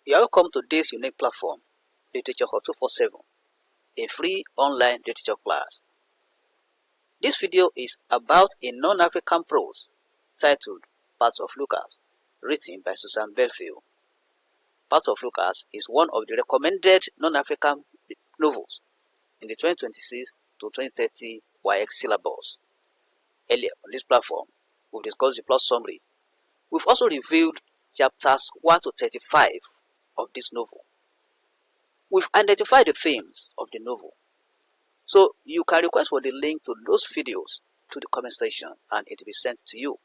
You are welcome to this unique platform, Literature Hub 247, a free online literature class. This video is about a non-African prose titled Parts of Lucas, written by Susanne Bellefeuille. Parts of Lucas is one of the recommended non-African novels in the 2026 to 2030 WAEC Syllabus. Earlier on this platform, we've discussed the plot summary. We've also reviewed chapters 1 to 35 of this novel. We've identified the themes of the novel. So you can request for the link to those videos to the comment section and it will be sent to you.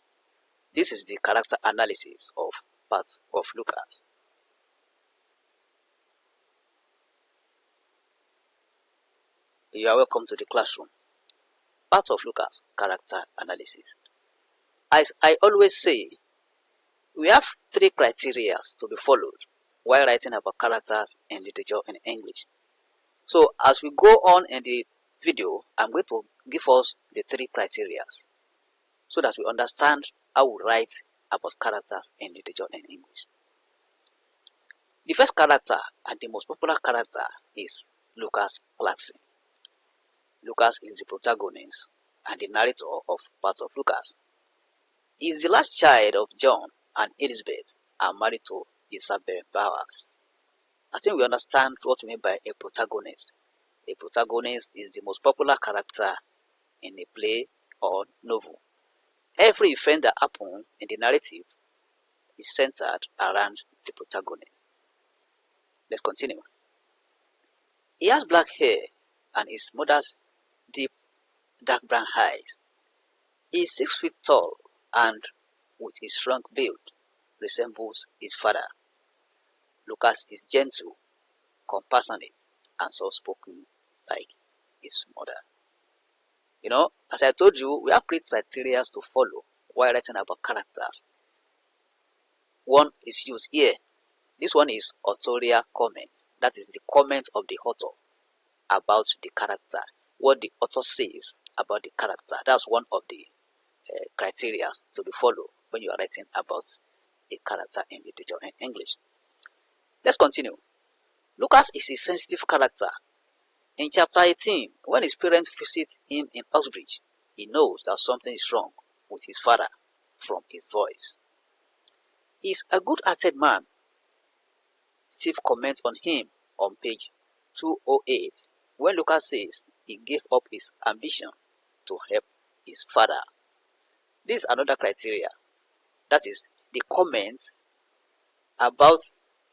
This is the character analysis of Parts of Lucas. You are welcome to the classroom. Parts of Lucas character analysis. As I always say, we have 3 criteria to be followed while writing about characters in literature in English. So as we go on in the video, I'm going to give us the 3 criteria so that we understand how we write about characters in literature in English. The first character and the most popular character is Lucas Clarkson. Lucas is the protagonist and the narrator of Parts of Lucas. He is the last child of John and Elizabeth and married to Isabel Bourgeois. I think we understand what we mean by a protagonist. A protagonist is the most popular character in a play or novel. Every event that happens in the narrative is centered around the protagonist. Let's continue. He has black hair and his mother's deep dark brown eyes. He is 6 feet tall and with his shrunk build resembles his father. Lucas is gentle, compassionate, and soft-spoken like his mother. You know, as I told you, we have 3 criteria to follow while writing about characters. One is used here. This one is authorial comment. That is the comment of the author about the character. What the author says about the character. That's one of the criteria to be followed when you are writing about a character in literature in English. Let's continue. Lucas is a sensitive character. In chapter 18, when his parents visit him in Uxbridge, he knows that something is wrong with his father from his voice. He is a good-hearted man. Steve comments on him on page 208 when Lucas says he gave up his ambition to help his father. This is another criteria. That is the comments about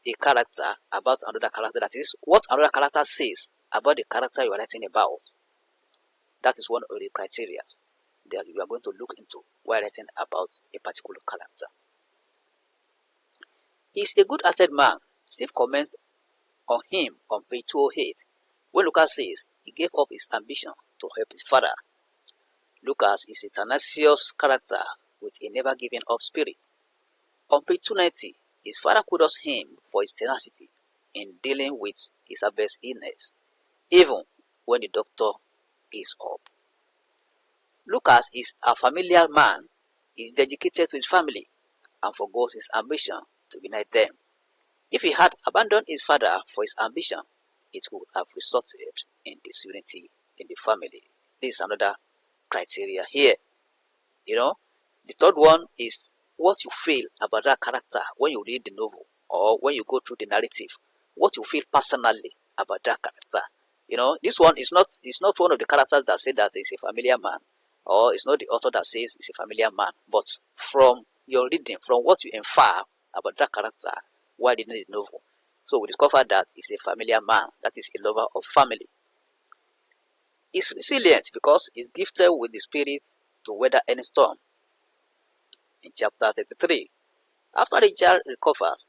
a character, about another character. That is what another character says about the character you are writing about. That is one of the criteria that you are going to look into while writing about a particular character. He is a good-hearted man. Steve comments on him on page 208 when Lucas says he gave up his ambition to help his father. Lucas is a tenacious character with a never-giving-up spirit. On page 290, his father kudos him for his tenacity in dealing with Isabel's illness, even when the doctor gives up. Lucas is a familiar man. He is dedicated to his family and forgoes his ambition to unite them. If he had abandoned his father for his ambition, it would have resulted in disunity in the family. This is another criteria here. You know, the third one is what you feel about that character when you read the novel or when you go through the narrative. What you feel personally about that character. You know, this one is not one of the characters that say that he's a familiar man, or it's not the author that says he's a familiar man, but from your reading, from what you infer about that character while reading the novel. So we discover that he's a familiar man, that is a lover of family. He's resilient because he's gifted with the spirit to weather any storm. In chapter 33, after the child recovers,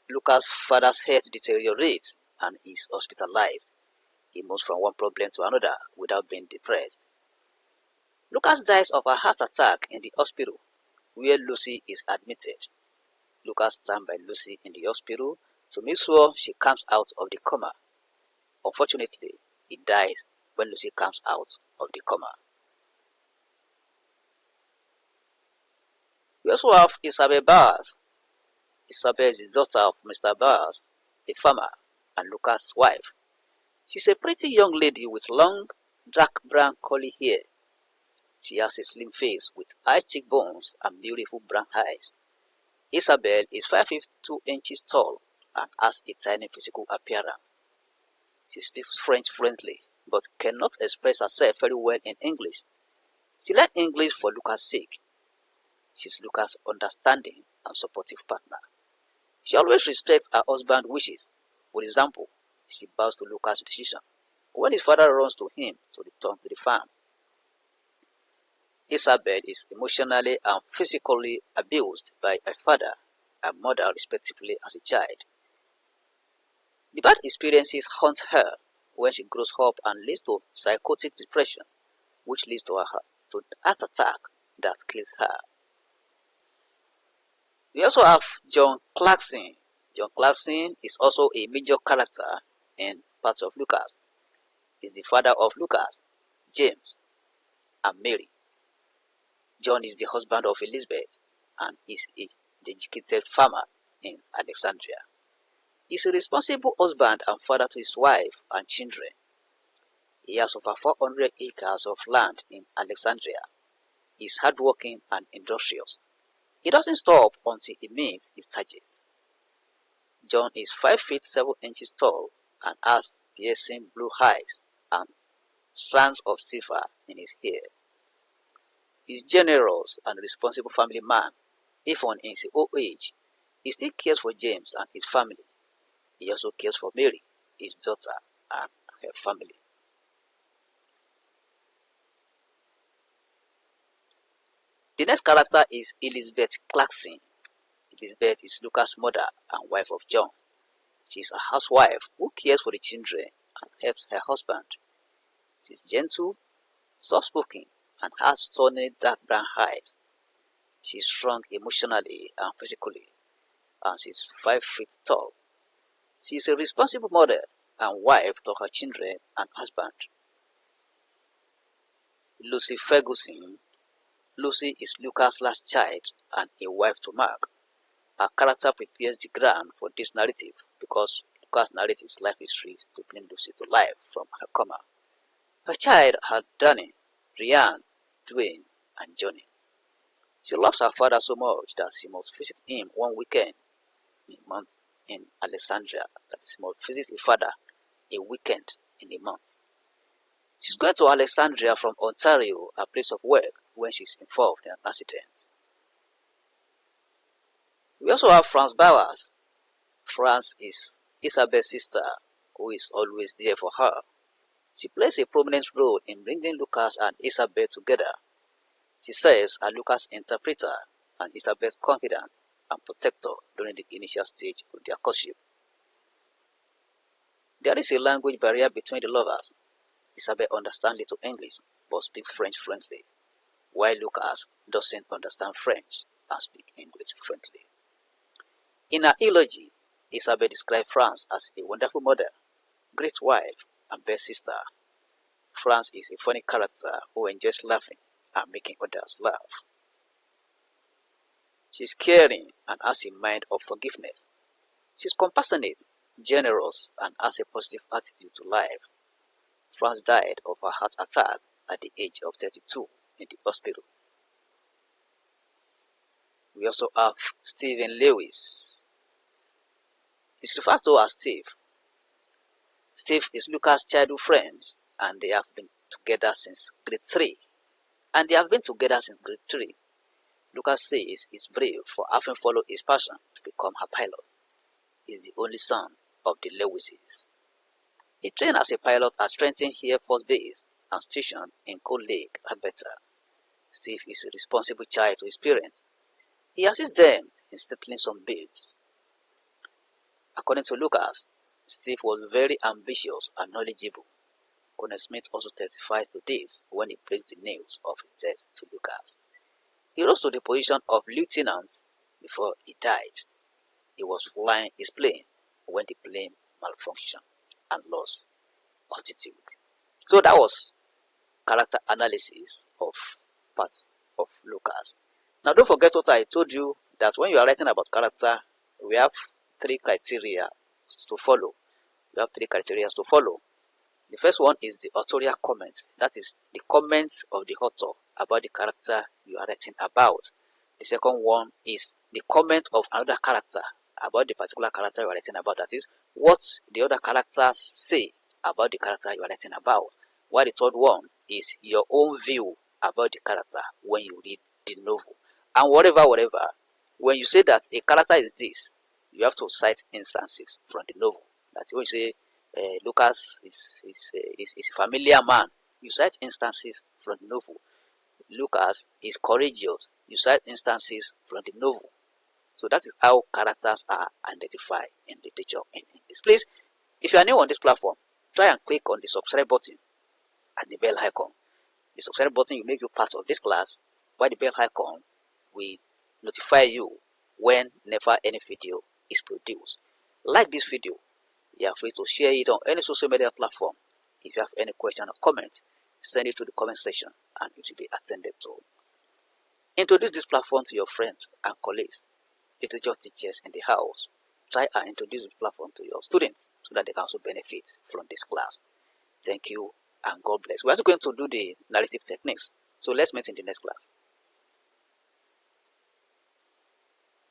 Lucas' father's health deteriorates and is hospitalized. He moves from one problem to another without being depressed. Lucas dies of a heart attack in the hospital where Lucy is admitted. Lucas stands by Lucy in the hospital to make sure she comes out of the coma. Unfortunately, he dies when Lucy comes out of the coma. We also have Isabel Bourgeois. Isabel is the daughter of Mr. Bars, a farmer, and Lucas' wife. She's a pretty young lady with long, dark brown curly hair. She has a slim face with high cheekbones and beautiful brown eyes. Isabel is 5 feet 2 inches tall and has a tiny physical appearance. She speaks French fluently, but cannot express herself very well in English. She learned English for Lucas' sake. She's Lucas' understanding and supportive partner. She always respects her husband's wishes. For example, she bows to Lucas' decision when his father runs to him to return to the farm. Isabel is emotionally and physically abused by her father and mother respectively as a child. The bad experiences haunt her when she grows up and leads to psychotic depression, which leads to a heart attack that kills her. We also have John Clarkson. John Clarkson is also a major character in parts of Lucas. He is the father of Lucas, James, and Mary. John is the husband of Elizabeth and is a dedicated farmer in Alexandria. He is a responsible husband and father to his wife and children. He has over 400 acres of land in Alexandria. He is hardworking and industrious. He doesn't stop until he meets his targets. John is 5 feet 7 inches tall and has piercing blue eyes and strands of silver in his hair. He is generous and responsible family man. Even in his old age, he still cares for James and his family. He also cares for Mary, his daughter, and her family. The next character is Elizabeth Clarkson. Elizabeth is Lucas' mother and wife of John. She is a housewife who cares for the children and helps her husband. She is gentle, soft-spoken, and has stunning dark brown eyes. She is strong emotionally and physically, and she is 5 feet tall. She is a responsible mother and wife to her children and husband. Lucy Ferguson. Lucy is Lucas' last child and a wife to Mark. Her character prepares the ground for this narrative because Lucas narrates his life history to bring Lucy to life from her coma. Her child had Danny, Ryan, Dwayne, and Johnny. She loves her father so much that she must visit him one weekend in a month in Alexandria. That is, she must visit her father a weekend in a month. She's going to Alexandria from Ontario, her place of work, when she's involved in an accident. We also have France Bowers. France is Isabel's sister, who is always there for her. She plays a prominent role in bringing Lucas and Isabel together. She serves as Lucas' interpreter and Isabel's confidant and protector during the initial stage of their courtship. There is a language barrier between the lovers. Isabel understands little English but speaks French fluently, while Lucas doesn't understand French and speaks English fluently. In her eulogy, Isabel described France as a wonderful mother, great wife, and best sister. France is a funny character who enjoys laughing and making others laugh. She is caring and has a mind of forgiveness. She is compassionate, generous, and has a positive attitude to life. France died of a heart attack at the age of 32 in the hospital. We also have Stephen Lewis. He's referred to as Steve. Steve is Lucas' childhood friend, and they have been together since grade 3. Lucas says he's brave for having followed his passion to become a pilot. He's the only son of the Lewises. He trained as a pilot at Trenton Air Force Base and stationed in Cold Lake, Alberta. Steve is a responsible child to his parents. He assists them in settling some bills. According to Lucas, Steve was very ambitious and knowledgeable. Colonel Smith also testifies to this when he breaks the news of his death to Lucas. He rose to the position of lieutenant before he died. He was flying his plane when the plane malfunctioned and lost altitude. So that was character analysis of parts of Lucas. Now don't forget what I told you, that when you are writing about character, we have three criteria to follow. We have three criteria to follow. The first one is the authorial comment. That is the comment of the author about the character you are writing about. The second one is the comment of another character about the particular character you are writing about. That is what the other characters say about the character you are writing about. While the third one is your own view about the character when you read the novel. And whatever, when you say that a character is this, you have to cite instances from the novel. That's when you say Lucas is a familiar man. You cite instances from the novel. Lucas is courageous. You cite instances from the novel. So that is how characters are identified in literature in English. Please, if you are new on this platform, try and click on the subscribe button and the bell icon. The subscribe button will make you part of this class, while the bell icon will notify you whenever any video is produced. Like this video. You are free to share it on any social media platform. If you have any question or comment, send it to the comment section and it will be attended to. Introduce this platform to your friends and colleagues, literature teachers in the house. Try and introduce this platform to your students so that they can also benefit from this class. Thank you and God bless. We're also going to do the narrative techniques. So let's meet in the next class.